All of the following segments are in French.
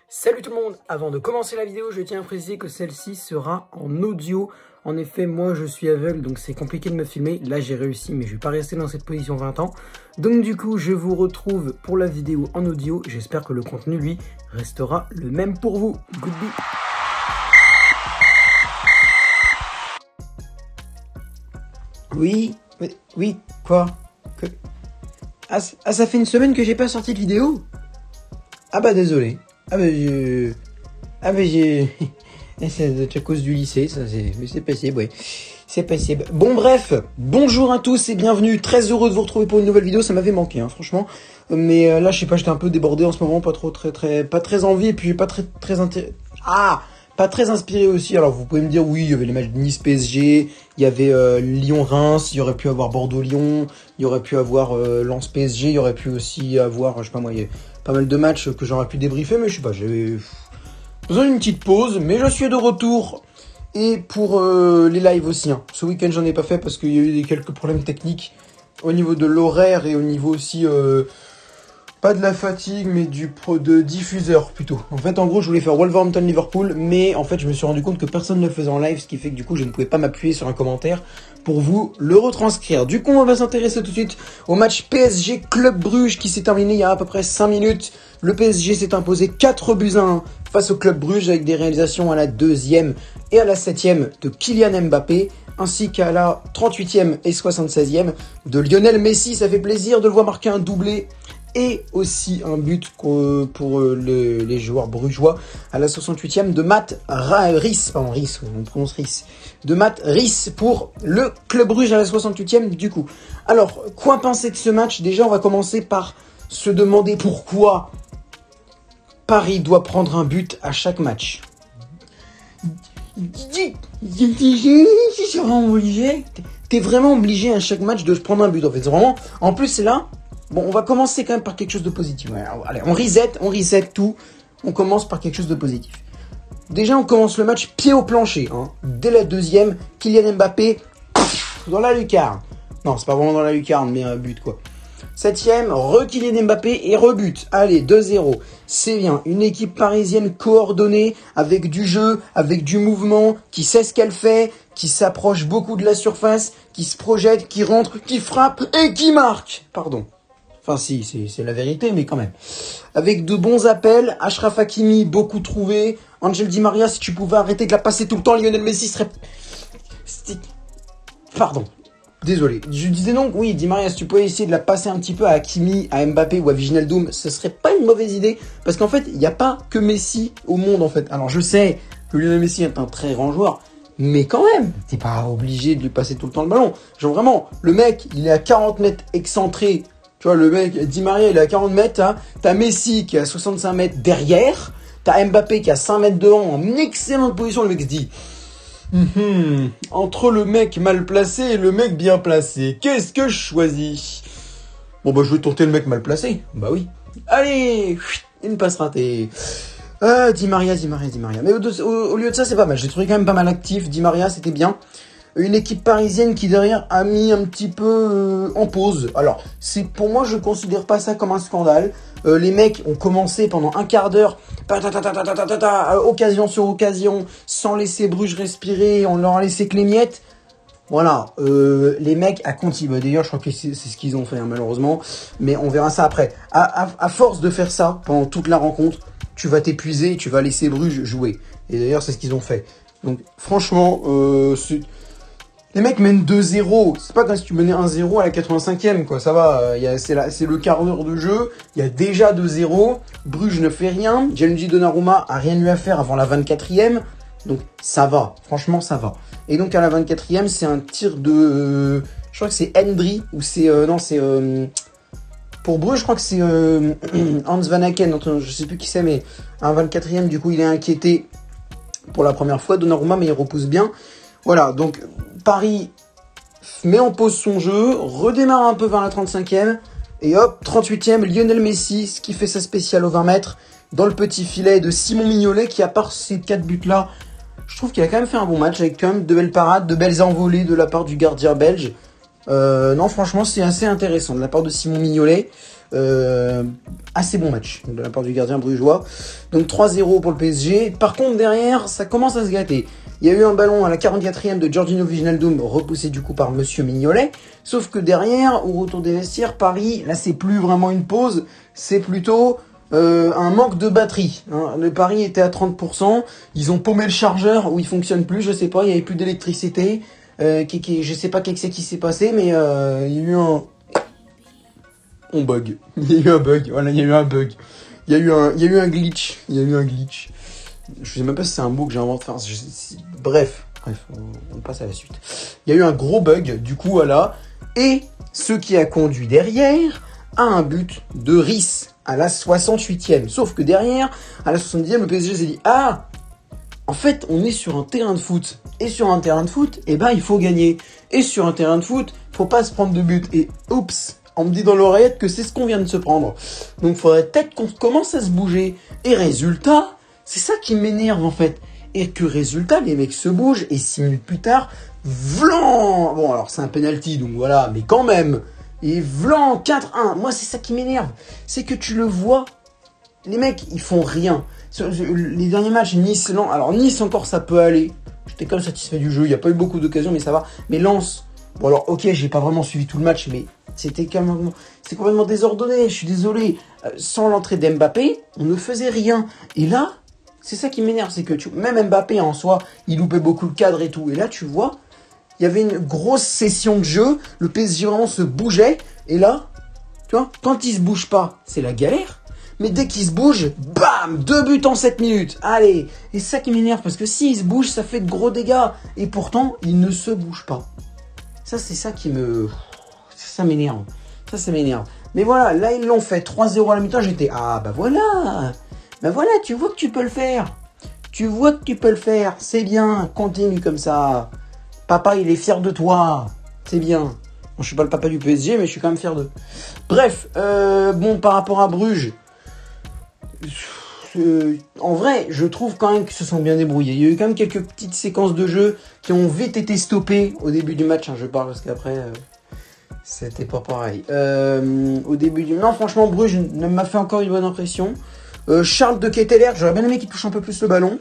Salut tout le monde, avant de commencer la vidéo, je tiens à préciser que celle-ci sera en audio. En effet, moi je suis aveugle, donc c'est compliqué de me filmer. Là j'ai réussi, mais je vais pas rester dans cette position 20 ans. Donc du coup, je vous retrouve pour la vidéo en audio. J'espère que le contenu, lui, restera le même pour vous. Goodbye. Oui, quoi ça fait une semaine que j'ai pas sorti de vidéo. Ah bah désolé. C'est à cause du lycée, ça c'est passé, ouais. C'est passé. Bon bref, bonjour à tous et bienvenue. Très heureux de vous retrouver pour une nouvelle vidéo, ça m'avait manqué hein, franchement. Mais là je sais pas, j'étais un peu débordé en ce moment, pas très envie et puis pas très inspiré aussi. Alors vous pouvez me dire oui, il y avait les matchs de Nice PSG, il y avait Lyon-Reims, il y aurait pu avoir Bordeaux-Lyon, il y aurait pu avoir Lens PSG, il y aurait pu aussi avoir, je sais pas moi, il y a pas mal de matchs que j'aurais pu débriefer, mais je sais pas, j'avais besoin d'une petite pause, mais je suis de retour. Et pour les lives aussi, hein. Ce week-end j'en ai pas fait parce qu'il y a eu quelques problèmes techniques au niveau de l'horaire et au niveau aussi... pas de la fatigue, mais de diffuseur plutôt. En fait, en gros, je voulais faire Wolverhampton-Liverpool, mais en fait, je me suis rendu compte que personne ne le faisait en live, ce qui fait que du coup, je ne pouvais pas m'appuyer sur un commentaire pour vous le retranscrire. Du coup, on va s'intéresser tout de suite au match PSG Club Bruges qui s'est terminé il y a à peu près 5 minutes. Le PSG s'est imposé 4-1 face au Club Bruges avec des réalisations à la 2e et à la 7e de Kylian Mbappé, ainsi qu'à la 38e et 76e de Lionel Messi. Ça fait plaisir de le voir marquer un doublé. Et aussi un but pour les joueurs brugeois à la 68e de Matt Rhys, on prononce Rhys, de Matt Rhys pour le Club Bruges à la 68e du coup. Alors, quoi penser de ce match? Déjà, on va commencer par se demander pourquoi Paris doit prendre un but à chaque match. T'es vraiment obligé à chaque match de se prendre un but en fait. C'est vraiment. En plus, c'est là. Bon, on va commencer quand même par quelque chose de positif. Allez, on reset tout. On commence par quelque chose de positif. Déjà, on commence le match pied au plancher. Hein. Dès la 2e, Kylian Mbappé dans la lucarne. Non, c'est pas vraiment dans la lucarne, mais un but quoi. 7e, Kylian Mbappé et rebut. Allez, 2-0. C'est bien. Une équipe parisienne coordonnée, avec du jeu, avec du mouvement, qui sait ce qu'elle fait, qui s'approche beaucoup de la surface, qui se projette, qui rentre, qui frappe et qui marque. Pardon. Enfin si, c'est la vérité, mais quand même. Avec de bons appels, Achraf Hakimi, beaucoup trouvé. Angel Di Maria, si tu pouvais arrêter de la passer tout le temps, Lionel Messi serait... Pardon. Désolé. Je disais donc, oui, Di Maria, si tu pouvais essayer de la passer un petit peu à Hakimi, à Mbappé ou à Wijnaldum, ce serait pas une mauvaise idée. Parce qu'en fait, il n'y a pas que Messi au monde, en fait. Alors, je sais que Lionel Messi est un très grand joueur, mais quand même, t'es pas obligé de lui passer tout le temps le ballon. Genre vraiment, le mec, il est à 40 mètres excentré. Tu vois, le mec, Di Maria, il est à 40 mètres. Hein. T'as Messi qui est à 65 mètres derrière. T'as Mbappé qui est à 5 mètres devant en excellente position. Le mec se dit... entre le mec mal placé et le mec bien placé, qu'est-ce que je choisis? Bon bah je vais tenter le mec mal placé. Bah oui. Allez, une passe ratée. Di Maria. Mais au lieu de ça, c'est pas mal. J'ai trouvé quand même pas mal actif. Di Maria, c'était bien. Une équipe parisienne qui derrière a mis un petit peu en pause. Alors, pour moi, je considère pas ça comme un scandale. Les mecs ont commencé pendant un quart d'heure, occasion sur occasion, sans laisser Bruges respirer, on leur a laissé que les miettes. Voilà, les mecs à continuer. D'ailleurs, je crois que c'est ce qu'ils ont fait, hein, malheureusement. Mais on verra ça après. À force de faire ça pendant toute la rencontre, tu vas t'épuiser, tu vas laisser Bruges jouer. Et d'ailleurs, c'est ce qu'ils ont fait. Donc, franchement, les mecs mènent 2-0, c'est pas comme si tu menais 1-0 à la 85e, quoi, ça va, c'est le quart d'heure de jeu, il y a déjà 2-0, Bruges ne fait rien, Gianluigi Donnarumma a rien eu à faire avant la 24e, donc ça va, franchement ça va. Et donc à la 24e, c'est un tir de, je crois que c'est Hendry, ou c'est, pour Bruges, je crois que c'est Hans Van Aken, je sais plus qui c'est, mais à la 24e, du coup il est inquiété pour la première fois, Donnarumma, mais il repousse bien. Voilà, donc Paris met en pause son jeu, redémarre un peu vers la 35e, et hop, 38e, Lionel Messi, ce qui fait sa spéciale au 20 mètres, dans le petit filet de Simon Mignolet, qui à part ces 4 buts-là, je trouve qu'il a quand même fait un bon match, avec quand même de belles parades, de belles envolées de la part du gardien belge. Non, franchement, c'est assez intéressant de la part de Simon Mignolet. Assez bon match de la part du gardien brugeois. Donc 3-0 pour le PSG. Par contre, derrière, ça commence à se gâter. Il y a eu un ballon à la 44e de Giorgino Wijnaldum, repoussé du coup par Monsieur Mignolet. Sauf que derrière, au retour des vestiaires, Paris, là c'est plus vraiment une pause, c'est plutôt un manque de batterie. Hein. Le Paris était à 30%, ils ont paumé le chargeur où il fonctionne plus, je sais pas, il y avait plus d'électricité. Je sais pas qu'est-ce qui s'est passé, mais il y a eu un... On bug. Il y a eu un bug, voilà, il y a eu un bug. Il y a eu un glitch. Je sais même pas si c'est un mot que j'ai inventé. Enfin, bref, on passe à la suite. Il y a eu un gros bug, du coup, voilà. Et ce qui a conduit derrière à un but de Rice à la 68e. Sauf que derrière, à la 70e, le PSG s'est dit, ah, en fait, on est sur un terrain de foot. Et sur un terrain de foot, eh ben, il faut gagner. Et sur un terrain de foot, faut pas se prendre de but. Et oups, on me dit dans l'oreillette que c'est ce qu'on vient de se prendre. Donc, il faudrait peut-être qu'on commence à se bouger. Et résultat, c'est ça qui m'énerve en fait. Et que résultat, les mecs se bougent et 6 minutes plus tard, vlan. Bon, alors c'est un penalty, donc voilà, mais quand même. Et vlan, 4-1. Moi, c'est ça qui m'énerve. C'est que tu le vois, les mecs, ils font rien. Les derniers matchs, Nice, Lens. Alors, Nice encore, ça peut aller. J'étais quand même satisfait du jeu. Il n'y a pas eu beaucoup d'occasions, mais ça va. Mais Lens, bon, alors, ok, j'ai pas vraiment suivi tout le match, mais c'était complètement désordonné. Je suis désolé. Sans l'entrée d'Mbappé, on ne faisait rien. Et là, c'est ça qui m'énerve, c'est que même Mbappé en soi, il loupait beaucoup le cadre et tout. Et là, tu vois, il y avait une grosse session de jeu, le PSG vraiment se bougeait. Et là, tu vois, quand il se bouge pas, c'est la galère. Mais dès qu'il se bouge, bam, 2 buts en 7 minutes. Allez, et c'est ça qui m'énerve, parce que s'il se bouge, ça fait de gros dégâts. Et pourtant, il ne se bouge pas. Ça, c'est ça qui me... Ça m'énerve. Ça m'énerve. Mais voilà, là, ils l'ont fait 3-0 à la mi-temps. J'étais, ah, bah voilà. Ben voilà, tu vois que tu peux le faire. C'est bien. Continue comme ça. Papa, il est fier de toi. C'est bien. Bon, je suis pas le papa du PSG, mais je suis quand même fier d'eux. Bref, bon, par rapport à Bruges, en vrai, je trouve quand même qu'ils se sont bien débrouillés. Il y a eu quand même quelques petites séquences de jeu qui ont vite été stoppées au début du match. Hein, je parle parce qu'après, c'était pas pareil. Au début du... Non, franchement, Bruges m'a fait encore une bonne impression. Charles de Ketteler, j'aurais bien aimé qu'il touche un peu plus le ballon.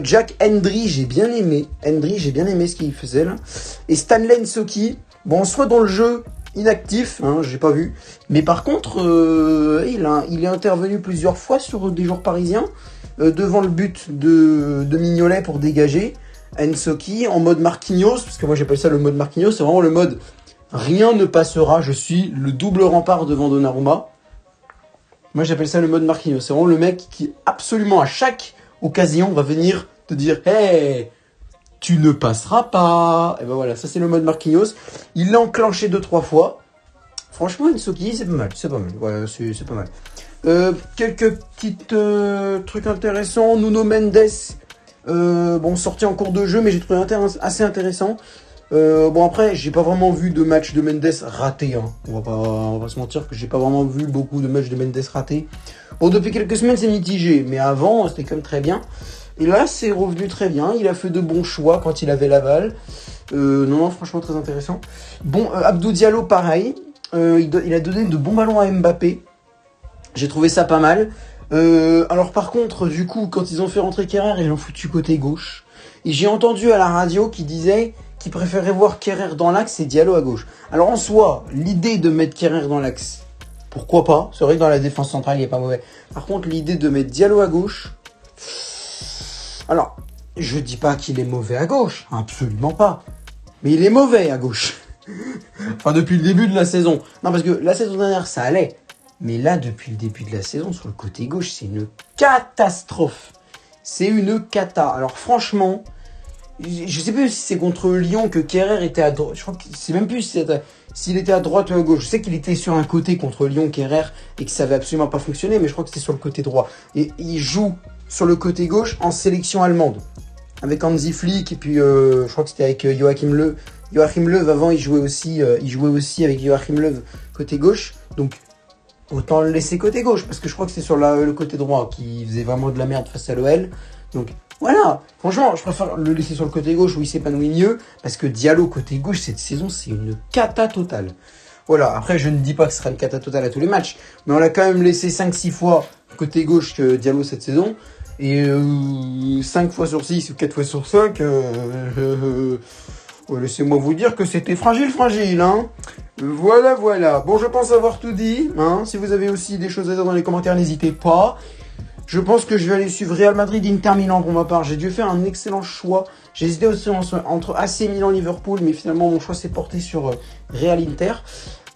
Jack Hendry, j'ai bien aimé ce qu'il faisait là. Et Stanley Nsoki, bon, soit dans le jeu inactif, hein, j'ai pas vu. Mais par contre, il est intervenu plusieurs fois sur des joueurs parisiens, devant le but de Mignolet pour dégager. Nsoki en mode Marquinhos, parce que moi j'appelle ça le mode Marquinhos, c'est vraiment le mode rien ne passera, je suis le double rempart devant Donnarumma. Moi, j'appelle ça le mode Marquinhos. C'est vraiment le mec qui, absolument à chaque occasion, va venir te dire « Hey, tu ne passeras pas !» Et ben voilà, ça c'est le mode Marquinhos. Il l'a enclenché 2-3 fois. Franchement, Nsoki, c'est pas mal. Voilà, c'est pas mal. Quelques petites trucs intéressants. Nuno Mendes, bon, sorti en cours de jeu, mais j'ai trouvé assez intéressant. Bon après, j'ai pas vraiment vu de match de Mendes raté. Hein. On va se mentir que j'ai pas vraiment vu beaucoup de matchs de Mendes ratés. Bon, depuis quelques semaines, c'est mitigé, mais avant, c'était quand même très bien. Et là, c'est revenu très bien. Il a fait de bons choix quand il avait l'aval. Non, franchement, très intéressant. Bon, Abdou Diallo, pareil. Il a donné de bons ballons à Mbappé. J'ai trouvé ça pas mal. Alors par contre, du coup, quand ils ont fait rentrer Kerrer, ils l'ont foutu côté gauche. Et j'ai entendu à la radio qui disait qu'il préférait voir Kerrer dans l'axe et Diallo à gauche. Alors en soi, l'idée de mettre Kerrer dans l'axe, pourquoi pas? C'est vrai que dans la défense centrale, il est pas mauvais. Par contre, l'idée de mettre Diallo à gauche... Alors, je dis pas qu'il est mauvais à gauche, absolument pas. Mais il est mauvais à gauche. Enfin, depuis le début de la saison. Non, parce que la saison dernière, ça allait. Mais là, depuis le début de la saison, sur le côté gauche, c'est une catastrophe. C'est une cata. Alors franchement... Je sais plus si c'est contre Lyon que Kerrer était à droite. Je crois que c'est même plus s'il était à droite ou à gauche. Je sais qu'il était sur un côté contre Lyon, Kerrer, et que ça avait absolument pas fonctionné, mais je crois que c'était sur le côté droit. Et il joue sur le côté gauche en sélection allemande. Avec Hansi Flick, et puis je crois que c'était avec Joachim Löw. Joachim Löw, avant, il jouait aussi avec Joachim Löw côté gauche. Donc, autant le laisser côté gauche, parce que je crois que c'est sur le côté droit qui faisait vraiment de la merde face à l'OL. Donc, Voilà, franchement, je préfère le laisser sur le côté gauche où il s'épanouit mieux, parce que Diallo côté gauche cette saison, c'est une cata totale. Voilà, après je ne dis pas que ce sera une cata totale à tous les matchs, mais on l'a quand même laissé 5-6 fois côté gauche que Diallo cette saison, et 5 fois sur 6 ou 4 fois sur 5, laissez-moi vous dire que c'était fragile, hein. Voilà. Bon, je pense avoir tout dit, hein. Si vous avez aussi des choses à dire dans les commentaires, n'hésitez pas. Je pense que je vais aller suivre Real Madrid, Inter Milan pour ma part. J'ai dû faire un excellent choix. J'ai hésité aussi entre AC Milan, Liverpool, mais finalement mon choix s'est porté sur Real Inter.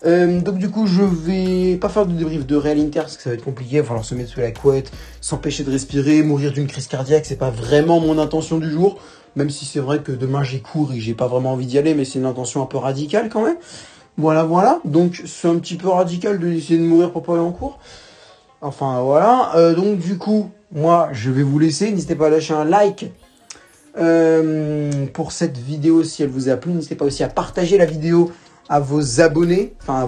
Donc du coup, je vais pas faire de débrief de Real Inter parce que ça va être compliqué. Il va falloir se mettre sous la couette, s'empêcher de respirer, mourir d'une crise cardiaque. C'est pas vraiment mon intention du jour. Même si c'est vrai que demain j'ai cours et j'ai pas vraiment envie d'y aller, mais c'est une intention un peu radicale quand même. Voilà. Donc c'est un petit peu radical de essayer de mourir pour pas aller en cours. Enfin voilà, donc du coup, moi je vais vous laisser, n'hésitez pas à lâcher un like pour cette vidéo si elle vous a plu, n'hésitez pas aussi à partager la vidéo à vos abonnés, enfin à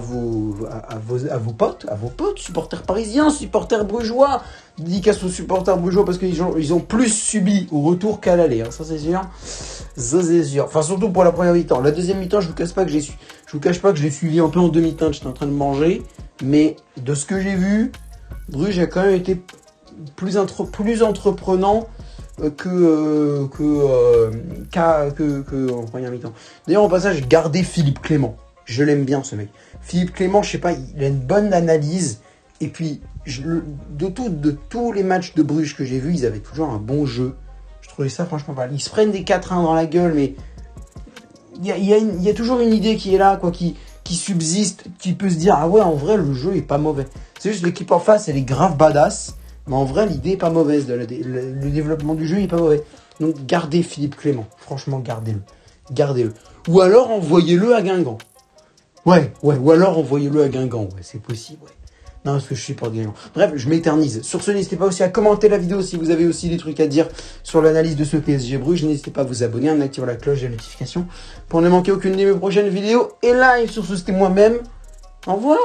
vos potes, supporters parisiens, supporters brugeois, dédicace aux supporters brugeois parce qu'ils ont plus subi au retour qu'à l'aller, hein, ça c'est sûr, enfin surtout pour la première mi-temps. La deuxième mi-temps, je vous cache pas que je l'ai suivi un peu en demi-teinte, j'étais en train de manger, mais de ce que j'ai vu, Bruges a quand même été plus entreprenant que en première mi-temps. D'ailleurs, au passage, gardez Philippe Clément. Je l'aime bien, ce mec. Philippe Clément, je sais pas, il a une bonne analyse. Et puis, de tous les matchs de Bruges que j'ai vus, ils avaient toujours un bon jeu. Je trouvais ça franchement pas mal. Ils se prennent des 4-1 dans la gueule, mais il y a toujours une idée qui est là, quoi, qui subsiste, qui peut se dire, ah ouais, en vrai, le jeu est pas mauvais. C'est juste l'équipe en face, elle est grave badass, mais en vrai, l'idée est pas mauvaise. Le développement du jeu est pas mauvais. Donc, gardez Philippe Clément. Franchement, gardez-le. Ou alors, envoyez-le à Guingamp. Ouais. Ou alors, envoyez-le à Guingamp. Ouais, c'est possible, ouais. Non, parce que je suis pas Guingamp. Bref, je m'éternise. Sur ce, n'hésitez pas aussi à commenter la vidéo si vous avez aussi des trucs à dire sur l'analyse de ce PSG Bruges. N'hésitez pas à vous abonner, à activer la cloche de notification pour ne manquer aucune de mes prochaines vidéos et live. Sur ce, c'était moi-même. Au revoir.